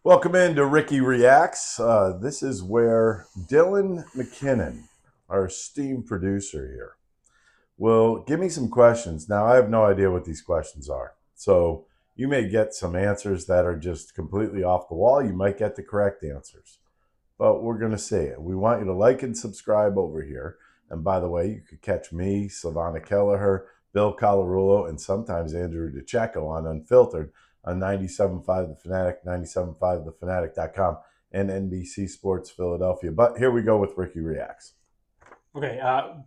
Welcome into Ricky Reacts. This is where Dylan McKinnon, our esteemed producer here, will give me some questions. Now, I have no idea what these questions are. So you may get some answers that are just completely off the wall. You might get the correct answers. But we're going to see it. We want you to like and subscribe over here. And by the way, you could catch me, Silvana Kelleher, Bill Colarulo, and sometimes Andrew DeCecco on Unfiltered on 97.5 The Fanatic, 97.5thefanatic.com, and NBC Sports Philadelphia. But here we go with Ricky Reacts. Okay,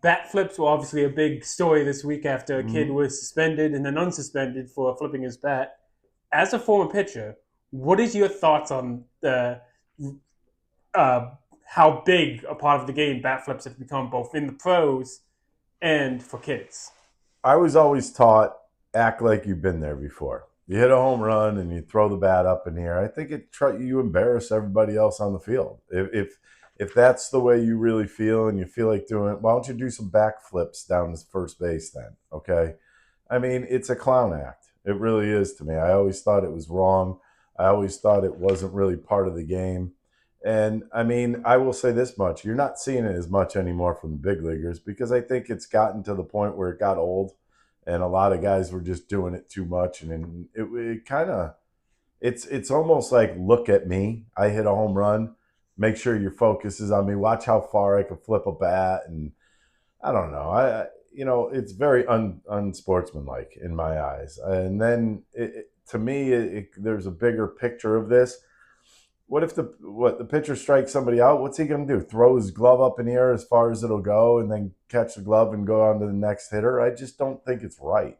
bat flips were obviously a big story this week after a kid Mhm. was suspended and then unsuspended for flipping his bat. As a former pitcher, what is your thoughts on uh, how big a part of the game bat flips have become, both in the pros and for kids? I was always taught act like you've been there before. You hit a home run and you throw the bat up in the air. I think you embarrass everybody else on the field. If that's the way you really feel and you feel like doing it, why don't you do some backflips down to first base then? Okay. I mean, it's a clown act. It really is to me. I always thought it was wrong. I always thought it wasn't really part of the game. And I mean, I will say this much: you're not seeing it as much anymore from the big leaguers because I think it's gotten to the point where it got old, and a lot of guys were just doing it too much, and it kind of it's almost like, look at me, I hit a home run. Make sure your focus is on me. Watch how far I can flip a bat, and I don't know. It's very unsportsmanlike in my eyes. And then to me, there's a bigger picture of this. What if the pitcher strikes somebody out? What's he going to do? Throw his glove up in the air as far as it'll go, and then catch the glove and go on to the next hitter? I just don't think it's right.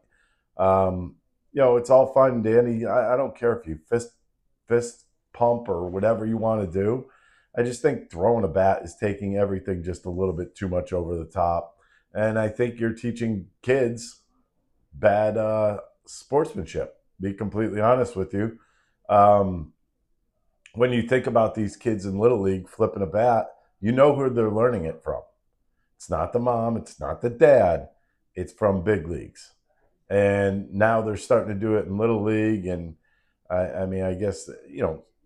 It's all fine and dandy. I don't care if you fist pump or whatever you want to do. I just think throwing a bat is taking everything just a little bit too much over the top, and I think you're teaching kids bad sportsmanship. Be completely honest with you. Um, when you think about these kids in Little League flipping a bat, you know who they're learning it from. It's not the mom, it's not the dad, it's from big leagues. And now they're starting to do it in Little League. And I mean, I guess,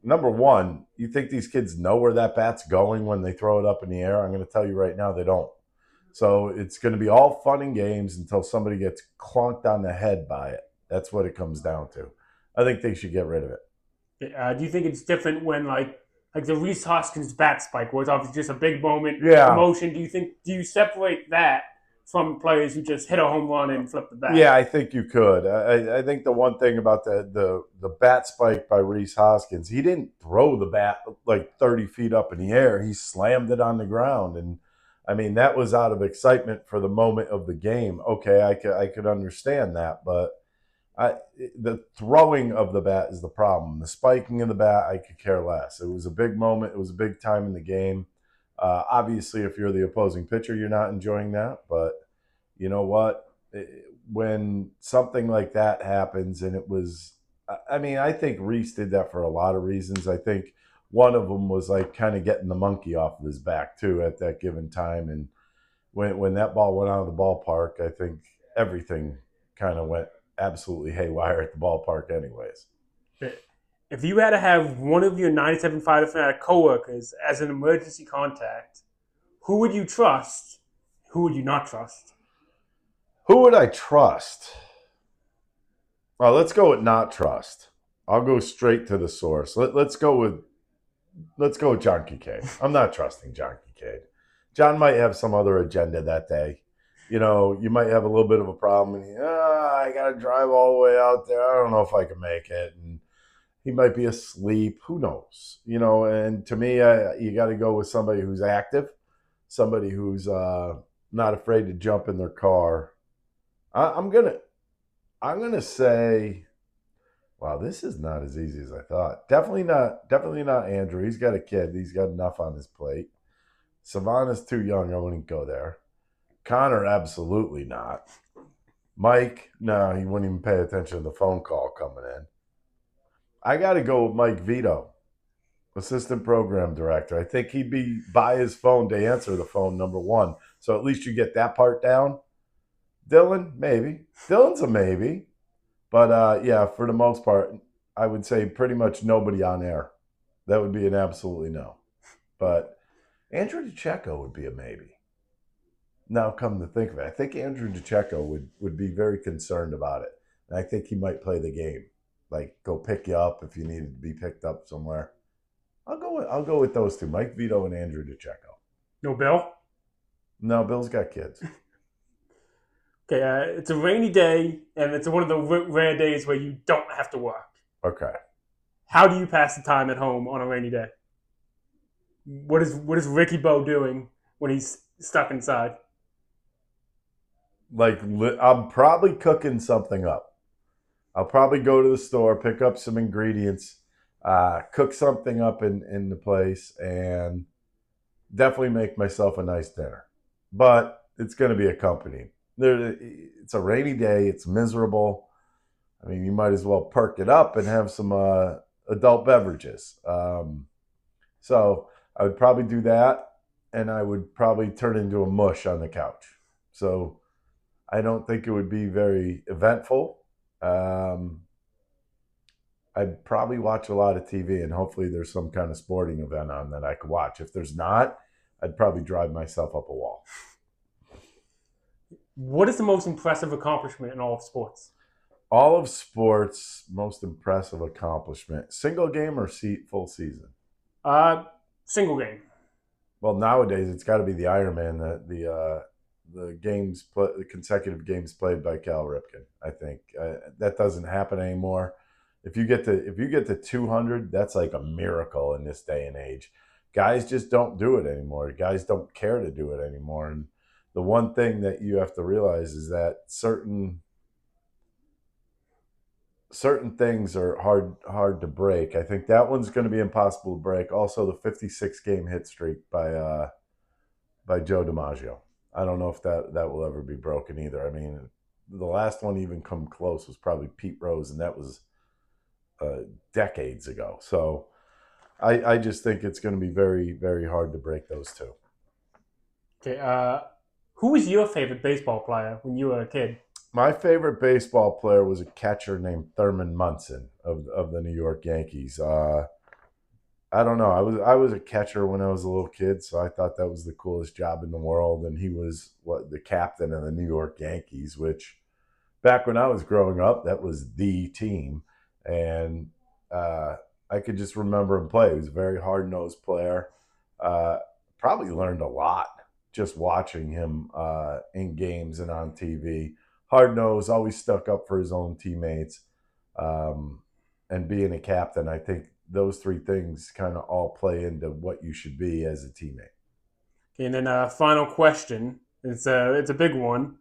number one, you think these kids know where that bat's going when they throw it up in the air? I'm going to tell you right now, they don't. So it's going to be all fun and games until somebody gets clunked on the head by it. That's what it comes down to. I think they should get rid of it. Do you think it's different when like the Reese Hoskins bat spike, where it's obviously just a big moment, Yeah, emotion? Do you separate that from players who just hit a home run and flip the bat? yeah, I think you could. I think the one thing about the bat spike by Reese Hoskins, he didn't throw the bat like 30 feet up in the air. He slammed it on the ground, and I mean that was out of excitement for the moment of the game. Okay, I could understand that, but the throwing of the bat is the problem. The spiking of the bat, I could care less. It was a big moment. It was a big time in the game. Obviously, if you're the opposing pitcher, you're not enjoying that, but you know what? When something like that happens, and it was, I mean, I think Reese did that for a lot of reasons. I think one of them was like kind of getting the monkey off of his back too at that given time. And when that ball went out of the ballpark, I think everything kind of went absolutely haywire at the ballpark, anyways. If you had to have one of your 97.5 Fanatic coworkers as an emergency contact, who would you trust? Who would you not trust? Who would I trust? Well, let's go with not trust. I'll go straight to the source. Let's go with John Kincaid. I'm not trusting John Kincaid. John might have some other agenda that day. You might have a little bit of a problem, and I got to drive all the way out there. I don't know if I can make it, and he might be asleep. Who knows? And to me, you got to go with somebody who's active, somebody who's not afraid to jump in their car. I'm gonna say, wow, this is not as easy as I thought. Definitely not Andrew. He's got a kid. He's got enough on his plate. Savannah's too young. I wouldn't go there. Connor, absolutely not. Mike, no, he wouldn't even pay attention to the phone call coming in. I got to go with Mike Vito, assistant program director. I think he'd be by his phone to answer the phone, number one. So at least you get that part down. Dylan, maybe. Dylan's a maybe. But yeah, for the most part, I would say pretty much nobody on air. That would be an absolutely no. But Andrew DeCecco would be a maybe. Now, come to think of it, I think Andrew DeCecco would be very concerned about it. And I think he might play the game. Like, go pick you up if you needed to be picked up somewhere. I'll go with those two, Mike Vito and Andrew DeCecco. No Bill? No, Bill's got kids. Okay, it's a rainy day, and it's one of the rare days where you don't have to work. Okay. How do you pass the time at home on a rainy day? What is Ricky Bo doing when he's stuck inside? Like, I'm probably cooking something up. I'll probably go to the store, pick up some ingredients, cook something up in the place, and definitely make myself a nice dinner. But it's going to be accompanied. It's a rainy day. It's miserable. I mean, you might as well perk it up and have some adult beverages. So I would probably do that, and I would probably turn into a mush on the couch. So I don't think it would be very eventful. Um, I'd probably watch a lot of TV, and hopefully there's some kind of sporting event on that I could watch. If there's not, I'd probably drive myself up a wall. What is the most impressive accomplishment in all of sports? All of sports' most impressive accomplishment: single game or full season? Uh, Single game. Well, nowadays it's got to be the Ironman, the the consecutive games played by Cal Ripken. I think that doesn't happen anymore. If you get to 200, that's like a miracle in this day and age. Guys just don't do it anymore. Guys don't care to do it anymore. And the one thing that you have to realize is that certain things are hard to break. I think that one's going to be impossible to break. Also, the 56 game hit streak by Joe DiMaggio. I don't know if that will ever be broken either. I mean, the last one even come close was probably Pete Rose, and that was decades ago. So I just think it's going to be very, very hard to break those two. Okay. Who was your favorite baseball player when you were a kid? My favorite baseball player was a catcher named Thurman Munson of the New York Yankees. I don't know. I was a catcher when I was a little kid, so I thought that was the coolest job in the world. And he was the captain of the New York Yankees, which back when I was growing up, that was the team. And uh, I could just remember him play. He was a very hard nosed player. Uh, Probably learned a lot just watching him in games and on TV. Hard nosed, always stuck up for his own teammates, um, and being a captain. I think those three things kind of all play into what you should be as a teammate. Okay, and then final question. It's a big one.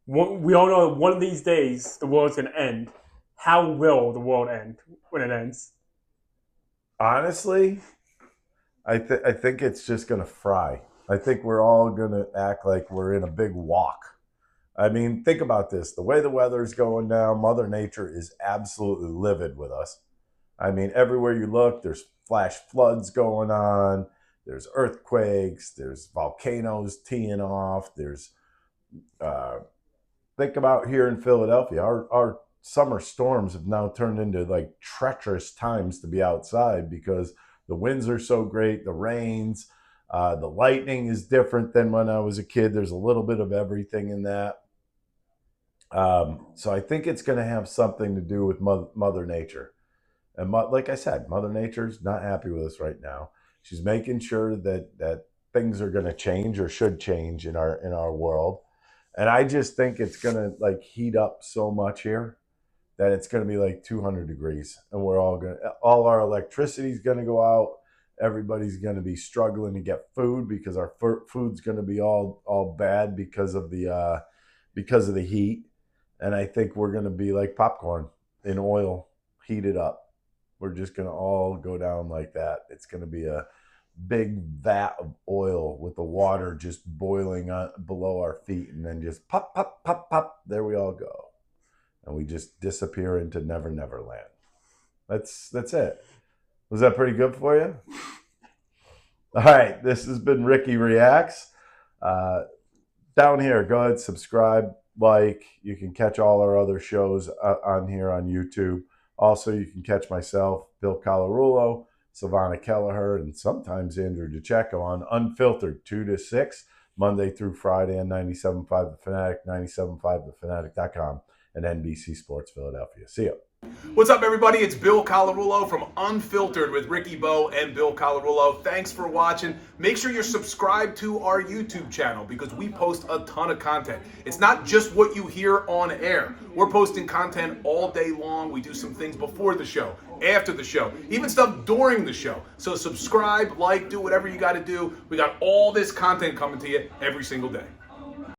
We all know that one of these days the world's going to end. How will the world end when it ends? Honestly, I think it's just gonna fry. I think we're all gonna act like we're in a big walk. I mean, think about this: the way the weather's going now, Mother Nature is absolutely livid with us. I mean, everywhere you look, there's flash floods going on. There's earthquakes. There's volcanoes teeing off. There's uh, think about here in Philadelphia. Our summer storms have now turned into like treacherous times to be outside because the winds are so great, the rains, the lightning is different than when I was a kid. There's a little bit of everything in that. So I think it's going to have something to do with Mother Nature. And like I said, Mother Nature's not happy with us right now. She's making sure that things are going to change or should change in our world. And I just think it's going to like heat up so much here that it's going to be like 200 degrees, and all our electricity is going to go out. Everybody's going to be struggling to get food because our food's going to be all bad because of the heat. And I think we're going to be like popcorn in oil, heated up. We're just going to all go down like that. It's going to be a big vat of oil with the water just boiling below our feet, and then just pop, pop, pop, pop. There we all go, and we just disappear into Never Never Land. That's it. Was that pretty good for you? All right, this has been Ricky Reacts. Uh, Down here, go ahead, subscribe, like. You can catch all our other shows on here on YouTube. Also, you can catch myself, Bill Colarulo, Savannah Kelleher, and sometimes Andrew DiCecco on Unfiltered, 2 to 6, Monday through Friday on 97.5 The Fanatic, 97.5thefanatic.com, and NBC Sports Philadelphia. See you. What's up, everybody? It's Bill Colarulo from Unfiltered with Ricky Bo and Bill Colarulo. Thanks for watching. Make sure you're subscribed to our YouTube channel because we post a ton of content. It's not just what you hear on air. We're posting content all day long. We do some things before the show, after the show, even stuff during the show. So subscribe, like, do whatever you got to do. We got all this content coming to you every single day.